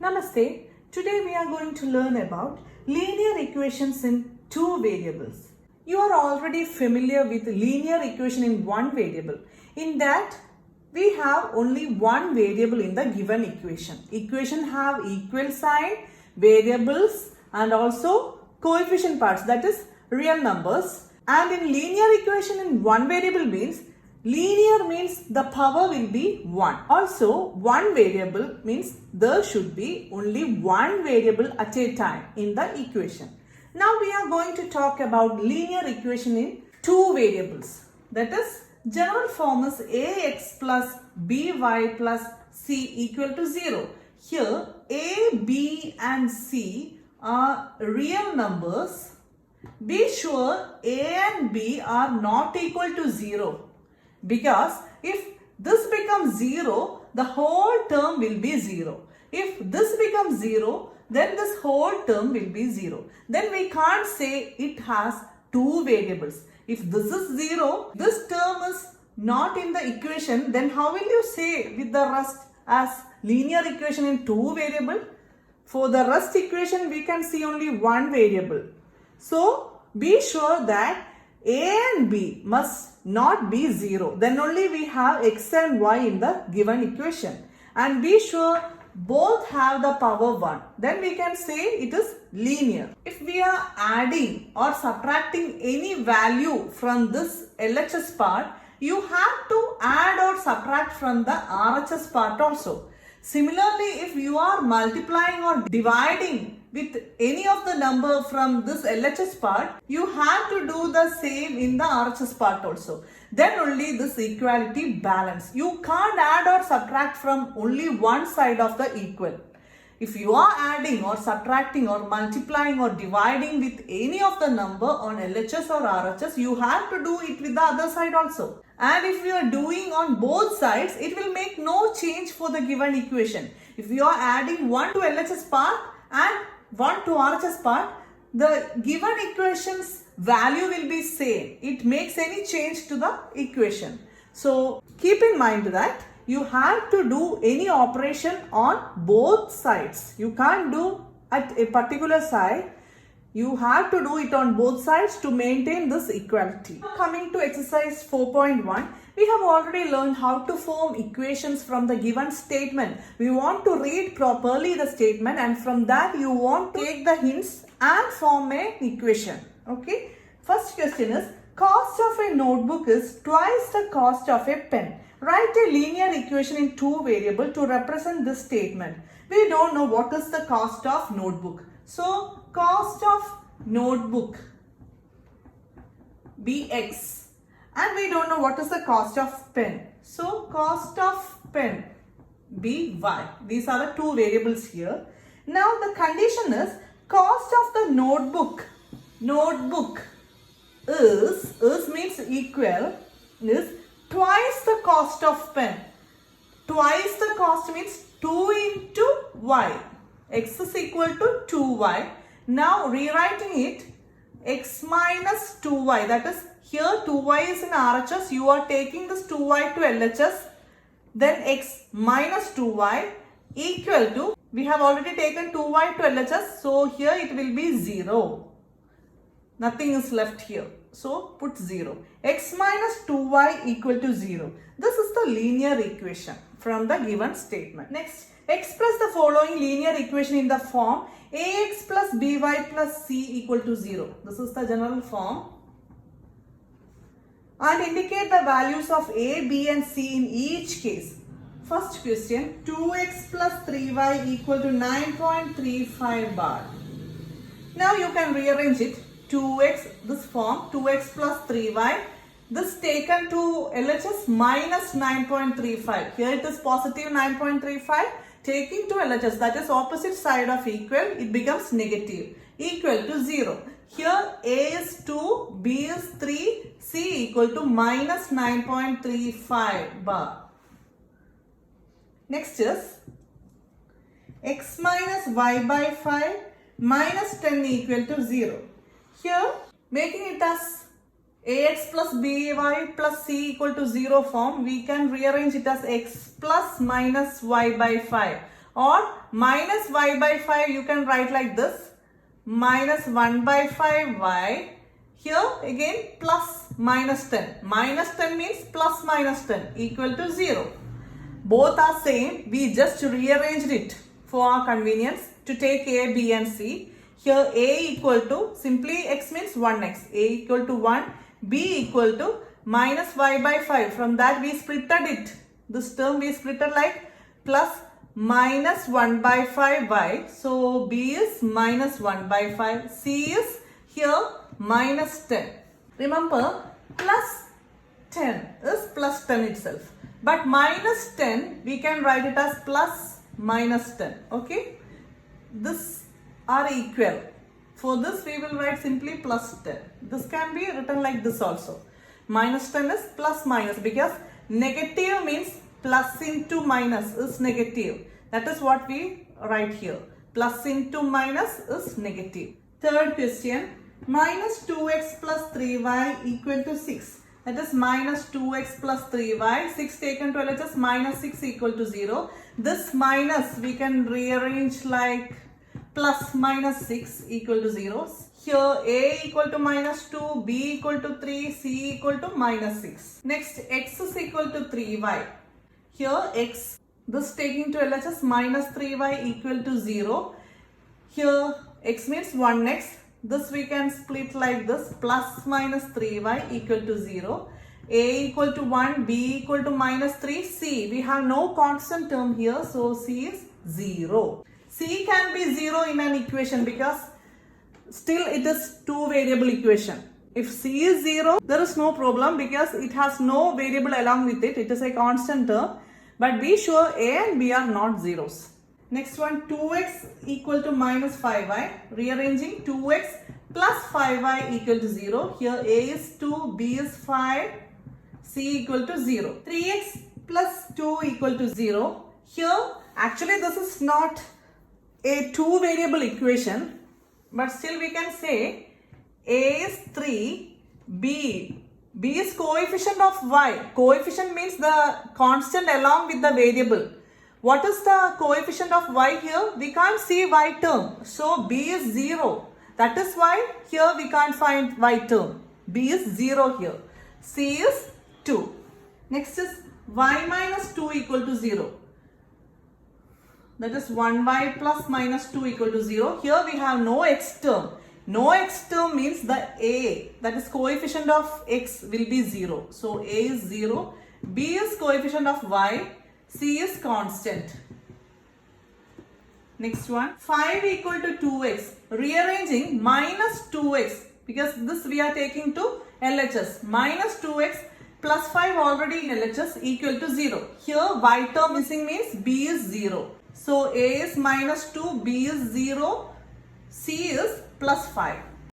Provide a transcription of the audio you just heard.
Namaste. Today we are going to learn about linear equations in two variables. You are already familiar with linear equation in one variable. In that, we have only one variable in the given equation. Equation have equal sign, variables and also coefficient parts, that is real numbers. And in linear equation in one variable means linear means the power will be 1. Also, one variable means there should be only one variable at a time in the equation. Now we are going to talk about linear equation in two variables. That is, general form is ax plus by plus c equal to 0. Here, a, b and c are real numbers. Be sure a and b are not equal to 0. Because if this becomes 0, the whole term will be 0. If this becomes 0, then this whole term will be 0. Then we can't say it has two variables. If this is 0, this term is not in the equation, then how will you say with the rest as linear equation in two variable? For the rest equation, we can see only one variable. So, be sure that a and b must not be 0. Then only we have x and y in the given equation. And be sure both have the power 1. Then we can say it is linear. If we are adding or subtracting any value from this LHS part, you have to add or subtract from the RHS part also. Similarly, if you are multiplying or dividing with any of the number from this LHS part, you have to do the same in the RHS part also. Then only this equality balance. You can't add or subtract from only one side of the equal. If you are adding or subtracting or multiplying or dividing with any of the number on LHS or RHS, you have to do it with the other side also. And if you are doing on both sides, it will make no change for the given equation. If you are adding 1 to LHS part and 1 to RHS part, the given equation's value will be same. It makes any change to the equation. So keep in mind that you have to do any operation on both sides. You can't do at a particular side. You have to do it on both sides to maintain this equality. Coming to exercise 4.1, we have already learned how to form equations from the given statement. We want to read properly the statement, and from that you want to take the hints and form an equation. Okay. First question is, cost of a notebook is twice the cost of a pen. Write a linear equation in two variables to represent this statement. We don't know what is the cost of notebook. So, cost of notebook Bx, and we don't know what is the cost of pen. So, cost of pen By. These are the two variables here. Now, the condition is cost of the notebook is means equal, is twice the cost of pen. Twice the cost means 2 into y. X is equal to 2y. Now rewriting it, x minus 2y, that is here 2y is in RHS, you are taking this 2y to LHS, then x minus 2y equal to, we have already taken 2y to LHS, so here it will be 0. Nothing is left here. So put 0. X minus 2y equal to 0. This is the linear equation from the given statement. Next, express the following linear equation in the form ax plus by plus c equal to 0. This is the general form. And indicate the values of a, b and c in each case. First question, 2x plus 3y equal to 9.35 bar. Now you can rearrange it. 2x, this form, 2x plus 3y, this taken to LHS minus 9.35. Here it is positive 9.35. Taking to LHS, that is opposite side of equal, it becomes negative. Equal to 0. Here a is 2, b is 3, c equal to minus 9.35 bar. Next is x minus y by 5 minus 10 equal to 0. Here, making it as ax plus by plus c equal to 0 form, we can rearrange it as x plus minus y by 5. or minus y by 5 you can write like this, minus 1 by 5y. Here again plus minus 10. Minus 10 means plus minus 10 equal to 0. Both are same. We just rearranged it for our convenience to take a, b and c. Here a equal to, simply x means 1x. A equal to 1. B equal to minus y by 5. From that we splitted it. This term we splitted like plus minus 1 by 5y. So b is minus 1 by 5. C is here minus 10. Remember, plus 10 is plus 10 itself. But minus 10 we can write it as plus minus 10. Okay. This are equal. For this we will write simply plus 10. This can be written like this also. Minus 10 is plus minus because negative means plus into minus is negative. That is what we write here. Plus into minus is negative. Third question. Minus 2x plus 3y equal to 6. That is minus 2x plus 3y. 6 taken to LHS minus 6 equal to 0. This minus we can rearrange like plus minus 6 equal to 0. Here a equal to minus 2, b equal to 3, c equal to minus 6. Next x is equal to 3y. Here x, this taking to LHS minus 3y equal to 0. Here x means 1x. This we can split like this, plus minus 3y equal to 0. A equal to 1, b equal to minus 3, c. We have no constant term here, so c is 0. C can be 0 in an equation because still it is two variable equation. If c is 0, there is no problem because it has no variable along with it. It is a constant term. But be sure a and b are not zeros. Next one, 2x equal to minus 5y. Rearranging 2x plus 5y equal to 0. Here a is 2, b is 5, c equal to 0. 3x plus 2 equal to 0. Here actually this is not a two variable equation, but still we can say a is 3, b is coefficient of y. Coefficient means the constant along with the variable. What is the coefficient of y here? We can't see y term. So b is 0. That is why here we can't find y term. B is 0 here. C is 2. Next is y minus 2 equal to 0. That is 1y plus minus 2 equal to 0. Here we have no x term. No x term means the a, that is coefficient of x, will be 0. So a is 0. B is coefficient of y. C is constant. Next one, 5 equal to 2x. Rearranging minus 2x because this we are taking to LHS. Minus 2x plus 5 already in LHS equal to 0. Here y term missing means b is 0. So a is minus 2, b is 0, c is plus 5.